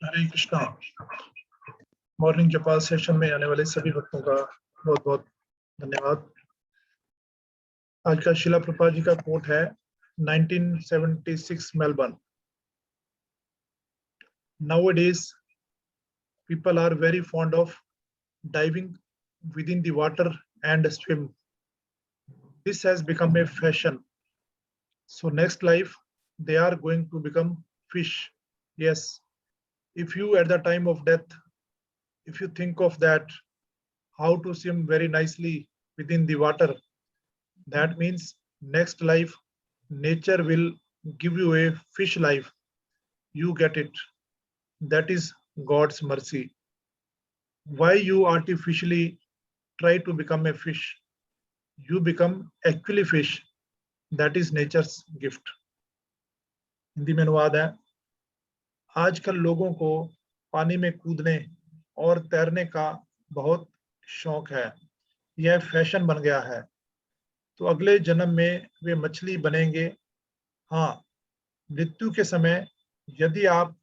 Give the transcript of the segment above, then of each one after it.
हरे Krishna. Morning जपाल session में आने वाले सभी भक्तों का बहुत बहुत धन्यवाद। आज का शिला प्रभुपाद जी का कोट है 1976 Melbourne. Nowadays people are very fond of diving within the water and swim. This has become a fashion. So next life they are going to become fish. Yes, if you at the time of death, if you think of that, how to swim very nicely within the water, that means next life nature will give you a fish life. You get it. That is God's mercy. Why you artificially try to become a fish? You become actually fish. That is nature's gift. Hindi में अनुवाद है, आजकल लोगों को पानी में कूदने और तैरने का बहुत शौक है। यह फैशन बन गया है। तो अगले जन्म में वे मछली बनेंगे। हाँ, मृत्यु के समय यदि आप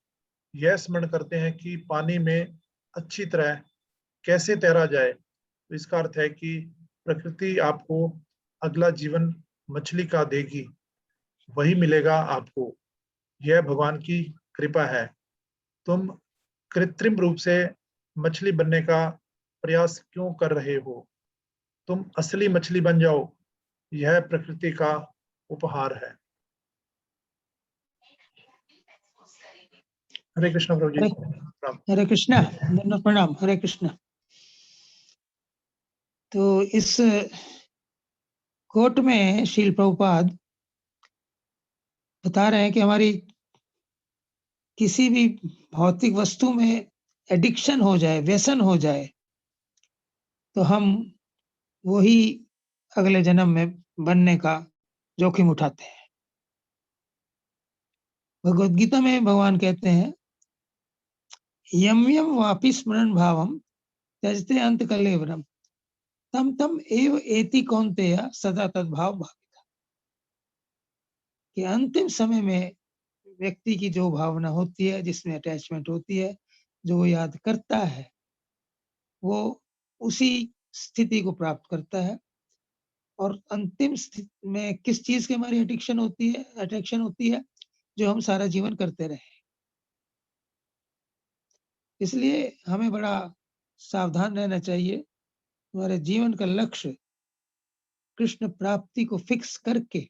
यह स्मरण करते हैं कि पानी में अच्छी तरह कैसे तैरा जाए, तो इसका अर्थ है कि प्रकृति आपको अगला जीवन मछली का देगी, वही मिलेगा आपको। यह भगवान की कृपा है। तुम कृत्रिम रूप से मछली बनने का प्रयास क्यों कर रहे हो? तुम असली मछली बन जाओ। यह प्रकृति का उपहार है। हरे कृष्ण प्रभु जी। हरे कृष्णा, धन्यवाद, प्रणाम। हरे कृष्णा। तो इस कोट में श्रील प्रभुपाद बता रहे हैं कि हमारी किसी भी भौतिक वस्तु में एडिक्शन हो जाए, व्यसन हो जाए, तो हम वही अगले जन्म में बनने का जोखिम उठाते हैं। भगवद गीता में भगवान कहते हैं, यम यम वापि स्मरण भावम त्यजते अंत कलेवरम तम तम एव एति कौन्तेय सदा तद्भाव भाविता। कि अंतिम समय में व्यक्ति की जो भावना होती है, जिसमें अटैचमेंट होती है, जो वो याद करता है, वो उसी स्थिति को प्राप्त करता है। और अंतिम स्थिति में किस चीज की हमारी एडिक्शन होती है, अट्रैक्शन होती है, जो हम सारा जीवन करते रहे। इसलिए हमें बड़ा सावधान रहना चाहिए। हमारे जीवन का लक्ष्य कृष्ण प्राप्ति को फिक्स करके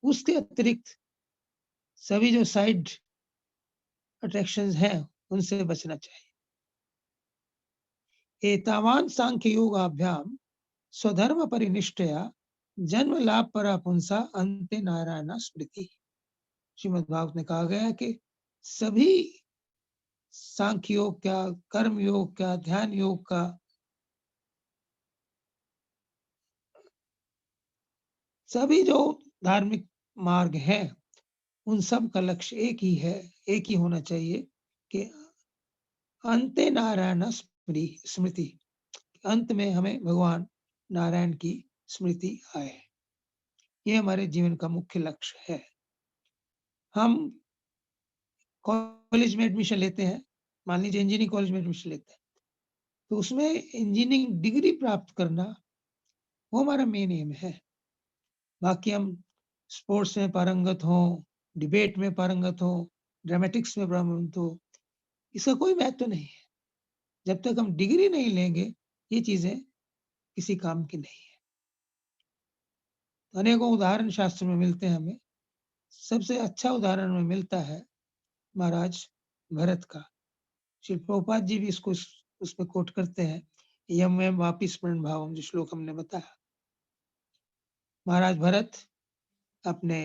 उसके अतिरिक्त सभी जो साइड अट्रैक्शंस हैं उनसे बचना चाहिए। एतावान सांख्य योगाभ्याम स्वधर्म परिनिष्ठया जन्म लाभ परा पुंसा अंते नारायण स्मृति। श्रीमद् भागवत में कहा गया है कि सभी सांख्य योग का, कर्म योग का, ध्यान योग का, सभी जो धार्मिक मार्ग हैं, उन सब का लक्ष्य एक ही है, एक ही होना चाहिए कि अंते नारायण स्मृति, अंत में हमें भगवान नारायण की स्मृति आए। ये हमारे जीवन का मुख्य लक्ष्य है। हम कॉलेज में एडमिशन लेते हैं, मान लीजिए इंजीनियरिंग कॉलेज में एडमिशन लेते हैं, तो उसमें इंजीनियरिंग डिग्री प्राप्त करना वो हमारा मेन एम है। बाकी हम स्पोर्ट्स में पारंगत हो, डिबेट में पारंगत हो, ड्रामेटिक्स में पारंगत हो, इसका कोई महत्व नहीं है। जब तक हम डिग्री नहीं लेंगे, ये चीजें किसी काम की नहीं है। अनेकों उदाहरण शास्त्र में मिलते हैं हमें। सबसे अच्छा उदाहरण में मिलता है महाराज भरत का। श्री प्रभुपाद जी भी इसको उसमें कोट करते हैं, यम यम वापि स्मरण भावम, जो श्लोक हमने बताया। महाराज भरत अपने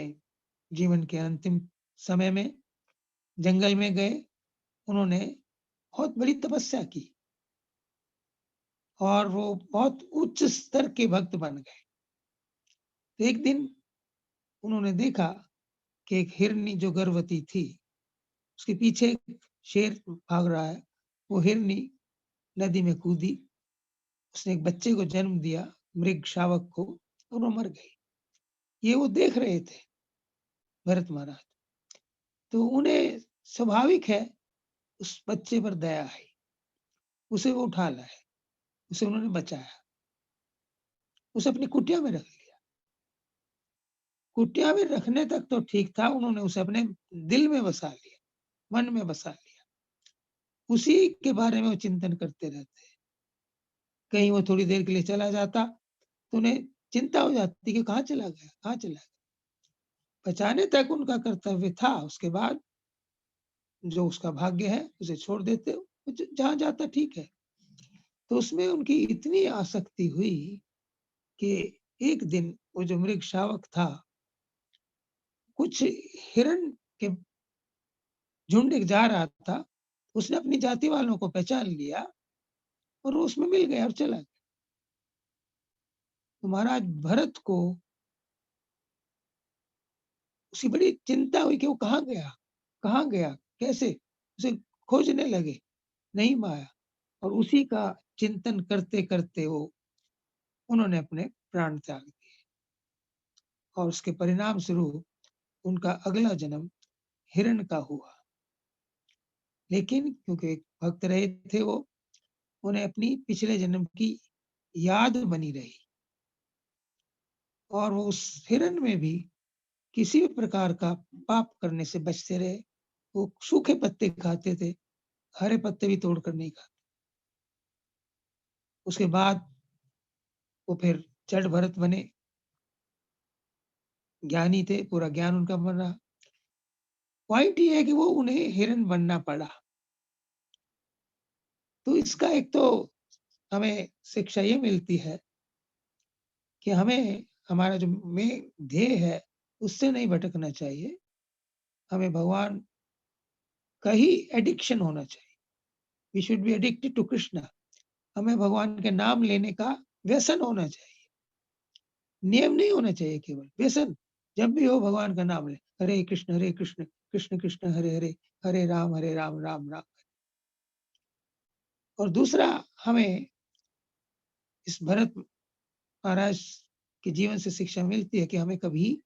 जीवन के अंतिम समय में जंगल में गए। उन्होंने बहुत बड़ी तपस्या की और वो बहुत उच्च स्तर के भक्त बन गए। तो एक दिन उन्होंने देखा कि एक हिरनी जो गर्भवती थी, उसके पीछे एक शेर भाग रहा है। वो हिरनी नदी में कूदी, उसने एक बच्चे को जन्म दिया, मृग शावक को, और वो मर गई। ये वो देख रहे थे भरत महाराज। तो उन्हें स्वाभाविक है उस बच्चे पर दया आई, उसे वो उठा लाए, उसे उन्होंने बचाया, उसे अपनी कुटिया में रख लिया। कुटिया में रखने तक तो ठीक था, उन्होंने उसे अपने दिल में बसा लिया, मन में बसा लिया। उसी के बारे में वो चिंतन करते रहते हैं। कहीं वो थोड़ी देर के लिए चला जाता, तो उन्हें चिंता हो जाती कि कहाँ चला गया, कहाँ चला गया? बचाने तक उनका कर्तव्य था, उसके बाद जो उसका भाग्य है, उसे छोड़ देते हो, ज जहाँ जाता ठीक है। तो उसमें उनकी इतनी आसक्ति हुई कि एक दिन वो जो मृग शावक था, कुछ हिरण के झुंड एक जा रहा था, उसने अपनी जाति वालों को पहचान लिया और वो उसमें मिल गया और चला गया। तो महाराज भरत को उसकी बड़ी चिंता हुई कि वो कहाँ गया? कहाँ गया? कैसे? उसे खोजने लगे, नहीं पाया और उसी का चिंतन करते-करते वो उन्होंने अपने प्राण त्याग दिए और उसके परिणाम स्वरूप उनका अगला जन्म हिरण का हुआ। लेकिन क्योंकि एक भक्त रहे थे वो, उन्हें अपनी पिछले जन्म की याद बनी रही और वो उस हिरण में भी किसी भी प्रकार का पाप करने से बचते रहे। वो सूखे पत्ते खाते थे, हरे पत्ते भी तोड़कर नहीं खाते। उसके बाद वो फिर जड़ भरत बने, ज्ञानी थे, पूरा ज्ञान उनका बन रहा। पॉइंट ये है कि वो उन्हें हिरण बनना पड़ा। तो इसका एक तो हमें शिक्षा ये मिलती है कि हमें हमारा जो मेन ध्येय है, उससे नहीं भटकना चाहिए। हमें भगवान का ही एडिक्शन होना चाहिए। We should be addicted to Krishna. हमें भगवान के नाम लेने का व्यसन होना चाहिए। नियम नहीं होना चाहिए केवल, व्यसन। जब भी हो भगवान का नाम लें। हरे कृष्ण, कृष्ण कृष्ण हरे हरे, हरे राम, राम राम। और दूसरा हमें इस भरत महाराज के जीवन से शिक्षा मिलती है कि हमें कभी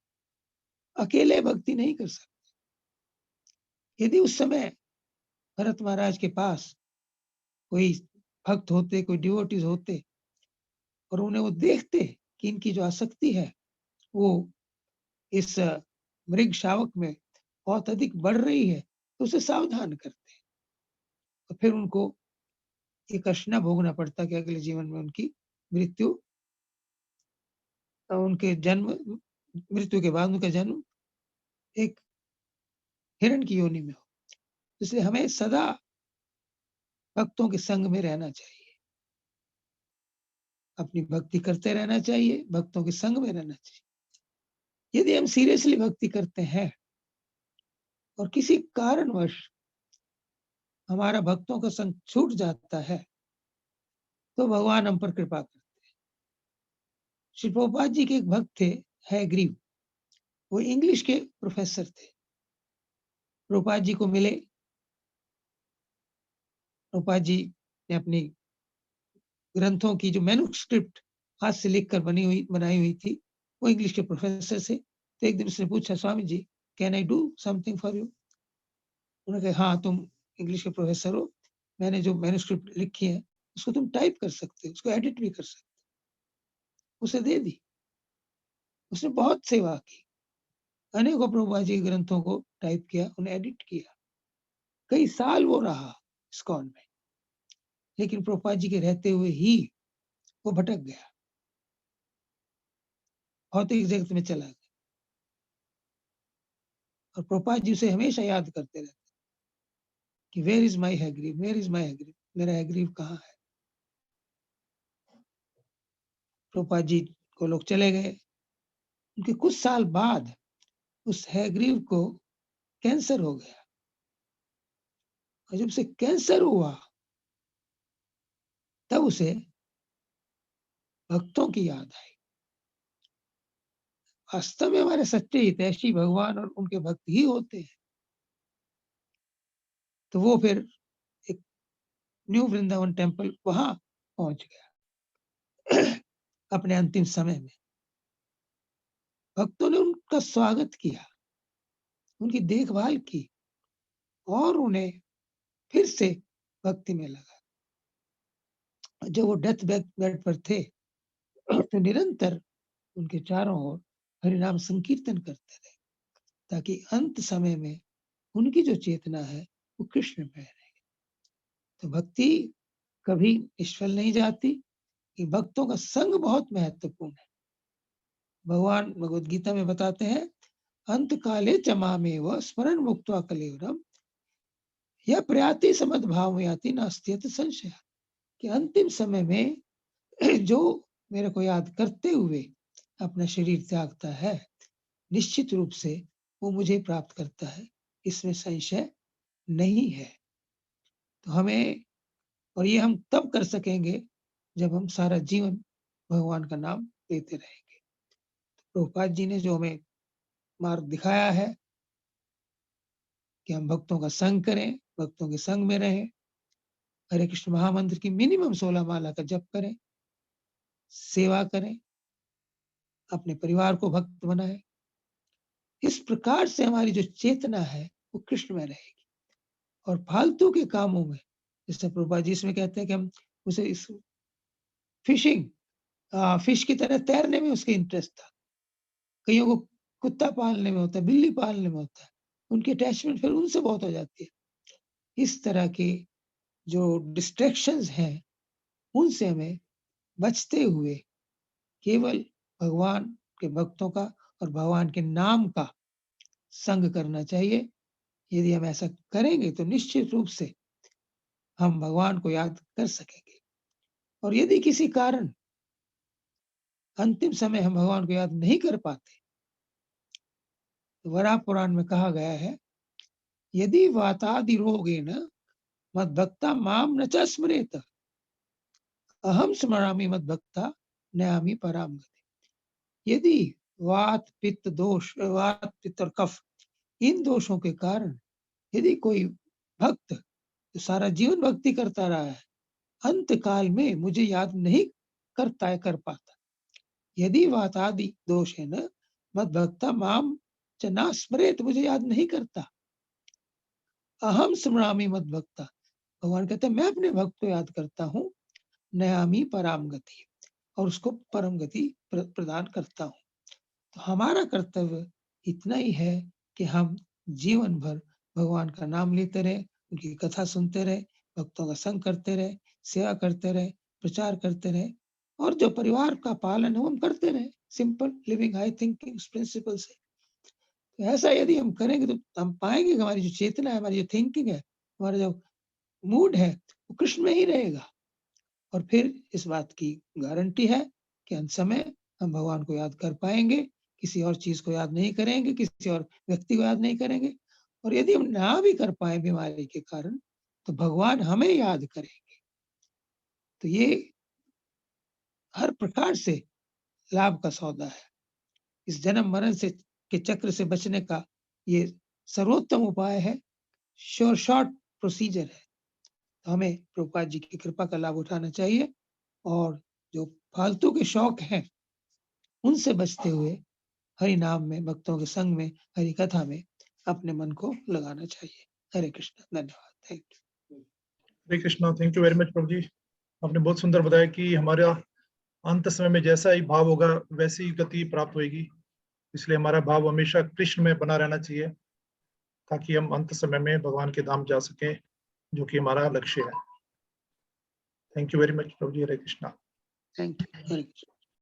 अकेले भक्ति नहीं कर सकते। यदि उस समय भरत महाराज के पास कोई भक्त होते, कोई डिवोटीज होते और उन्हें वो देखते कि इनकी जो आसक्ति है वो इस मृग शावक में बहुत अधिक बढ़ रही है, तो उसे सावधान करते और फिर उनको ये कष्ट न भोगना पड़ता कि अगले जीवन में उनकी मृत्यु उनके जन्म मृत्यु के बाद उनका जन्म एक हिरण की योनि में हो। इसलिए हमें सदा भक्तों के संग में रहना चाहिए। अपनी भक्ति करते रहना चाहिए, भक्तों के संग में रहना चाहिए। यदि हम सीरियसली भक्ति करते हैं और किसी कारणवश हमारा भक्तों का संग छूट जाता है, तो भगवान हम पर कृपा करते हैं। श्री प्रभुपाद जी के एक भक्त थे, हयग्रीव। वो इंग्लिश के प्रोफेसर थे। प्रभुपाद जी को मिले। प्रभुपाद जी ने अपनी ग्रंथों की जो मैन्युस्क्रिप्ट हाथ से लिखकर बनाई हुई थी, वो इंग्लिश के प्रोफेसर से। तो एक दिन उसने पूछा, Swami ji, can I do something for you? उन्होंने कहा, हाँ, तुम इंग्लिश के प्रोफेसर हो, मैंने जो मैन्युस्क्रिप्ट लिखी है उसको तुम टाइप कर सकते हो, उसको एडिट भी कर सकते हो। उसे दे दी। उसने बहुत सेवा की, अनेकों प्रभुपाद जी के ग्रंथों को टाइप किया, उन्हें एडिट किया। कई साल वो रहा इस्कॉन में, लेकिन प्रभुपाद जी के रहते हुए ही वो भटक गया, भौतिक जगत में चला गया। और प्रभुपाद जी उसे हमेशा याद करते रहते कि where is my Hayagriva, where is my Hayagriva, मेरा हैग्रीव कहाँ है? प्रभुपाद जी को लोग चले गए। उनके कुछ साल बाद उस हैग्रीव को कैंसर हो गया और जब उसे कैंसर हुआ तब उसे भक्तों की याद आई। वास्तव में हमारे सच्चे हितैषी भगवान और उनके भक्त ही होते हैं। तो वो फिर एक न्यू वृंदावन टेम्पल वहां पहुंच गया अपने अंतिम समय में। भक्तों ने उनका स्वागत किया, उनकी देखभाल की और उन्हें फिर से भक्ति में लगा। जब वो डेथ बेड पर थे तो निरंतर उनके चारों ओर हरिनाम संकीर्तन करते रहे, ताकि अंत समय में उनकी जो चेतना है वो कृष्ण में रहे। तो भक्ति कभी निष्फल नहीं जाती। कि भक्तों का संग बहुत महत्वपूर्ण है। भगवान भगवद गीता में बताते हैं, अंत काले च मामेव स्मरण मुक्त्वा कलेवरम यह प्रयाति समद्भाव याति नास्त्यत संशय। कि अंतिम समय में जो मेरे को याद करते हुए अपना शरीर त्यागता है, निश्चित रूप से वो मुझे प्राप्त करता है, इसमें संशय नहीं है। तो हमें, और ये हम तब कर सकेंगे जब हम सारा जीवन भगवान का नाम लेते रहेंगे। प्रभुपाद जी ने जो हमें मार्ग दिखाया है कि हम भक्तों का संग करें, भक्तों के संग में रहें, हरे कृष्ण महामंत्र की मिनिमम 16 माला का जप करें, सेवा करें, अपने परिवार को भक्त बनाएं। इस प्रकार से हमारी जो चेतना है वो कृष्ण में रहेगी। और फालतू के कामों में, जैसे प्रभुपाद जी इसमें कहते हैं कि हम उसे इस फिश की तरह तैरने में उसके इंटरेस्ट था। कईयों को कुत्ता पालने में होता है, बिल्ली पालने में होता है, उनकी अटैचमेंट फिर उनसे बहुत हो जाती है। इस तरह के जो डिस्ट्रैक्शंस हैं उनसे हमें बचते हुए केवल भगवान के भक्तों का और भगवान के नाम का संग करना चाहिए। यदि हम ऐसा करेंगे तो निश्चित रूप से हम भगवान को याद कर सकेंगे। और यदि किसी कारण अंतिम समय हम भगवान को याद नहीं कर पाते, तो वराह पुराण में कहा गया है, यदि वातादि रोगेन मद्भक्ता माम न च स्मरेत अहम स्मरामि मद्भक्ता नयामि पराम गति। यदि वात पित्त दोष, वात पित्त और कफ, इन दोषों के कारण यदि कोई भक्त जो सारा जीवन भक्ति करता रहा है, अंत काल में मुझे याद नहीं कर पाता, यदि वातादि दोष है न मद्भक्ता माम च न स्मरेत, मुझे याद नहीं करता, अहम स्मरामि मद्भक्ता, भगवान कहते हैं मैं अपने भक्त को याद करता हूँ, नयामि पराम गति, और उसको परम गति प्रदान करता हूँ। तो हमारा कर्तव्य इतना ही है कि हम जीवन भर भगवान का नाम लेते रहे, उनकी कथा सुनते रहे, भक्तों का संग करते रहे, सेवा करते रहे, प्रचार करते रहे, और जो परिवार का पालन है वो हम करते रहे, simple living high thinking principle से। तो ऐसा यदि हम करेंगे तो हम पाएंगे कि हमारी जो चेतना है, हमारी जो थिंकिंग है, हमारा जो मूड है, वो कृष्ण में ही रहेगा। और फिर इस बात की गारंटी है कि अंत समय हम भगवान को याद कर पाएंगे, किसी और चीज को याद नहीं करेंगे, किसी और व्यक्ति को याद नहीं करेंगे। और यदि हम ना भी कर पाए बीमारी के कारण, तो भगवान हमें याद करेंगे। तो ये हर प्रकार से लाभ का सौदा है। इस जन्म मरण से के चक्र से बचने का ये सर्वोत्तम उपाय है, शॉर्ट प्रोसीजर है। तो हमें प्रभुपाद जी की कृपा का लाभ उठाना चाहिए, और जो फालतू के शौक हैं उनसे बचते हुए हरि नाम में, भक्तों के संग में, हरि कथा में अपने मन को लगाना चाहिए। हरे कृष्ण, धन्यवाद, thank you. Hare Krishna, thank you very much प्रभु जी। आपने बहुत सुंदर बताया कि हमारा अंत समय में जैसा ही भाव होगा वैसी ही गति प्राप्त होगी। इसलिए हमारा भाव हमेशा कृष्ण में बना रहना चाहिए, ताकि हम अंत समय में भगवान के धाम जा सके, जो कि हमारा लक्ष्य है। Thank you very much Prabhu ji. Hare Krishna. Thank you, Hare Krishna.